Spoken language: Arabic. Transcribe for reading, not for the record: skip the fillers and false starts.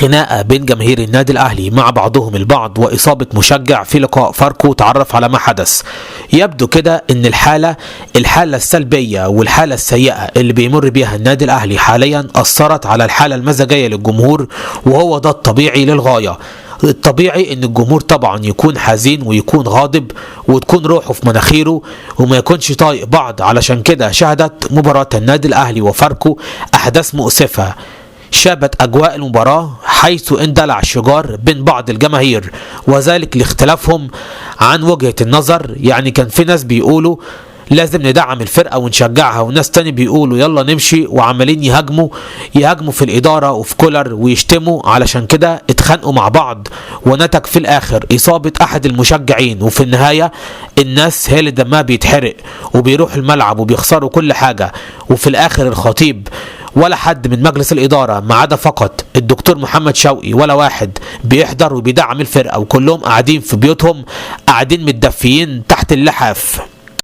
خناقة بين جماهير النادي الأهلي مع بعضهم البعض وإصابة مشجع في لقاء فاركو تعرف على ما حدث. يبدو كده إن الحالة السلبية والحالة السيئة اللي بيمر بيها النادي الأهلي حاليا أثرت على الحالة المزاجية للجمهور، وهو ده الطبيعي للغاية. الطبيعي ان الجمهور طبعا يكون حزين ويكون غاضب وتكون روحه في مناخيره وما يكونش طايق بعض. علشان كده شهدت مباراة النادي الاهلي وفاركو احداث مؤسفة شابت اجواء المباراة، حيث اندلع الشجار بين بعض الجماهير، وذلك لاختلافهم عن وجهة النظر. يعني كان في ناس بيقولوا لازم ندعم الفرقة ونشجعها، وناس تاني بيقولوا يلا نمشي، وعمالين يهاجموا في الإدارة وفي كولر ويشتموا. علشان كده اتخانقوا مع بعض، ونتج في الآخر إصابة أحد المشجعين. وفي النهاية الناس هي اللي دمها بيتحرق وبيروح الملعب وبيخسروا كل حاجة. وفي الآخر الخطيب ولا حد من مجلس الإدارة ما عدا فقط الدكتور محمد شوقي ولا واحد بيحضر وبيدعم الفرقة، وكلهم قاعدين في بيوتهم قاعدين متدفيين تحت اللحاف.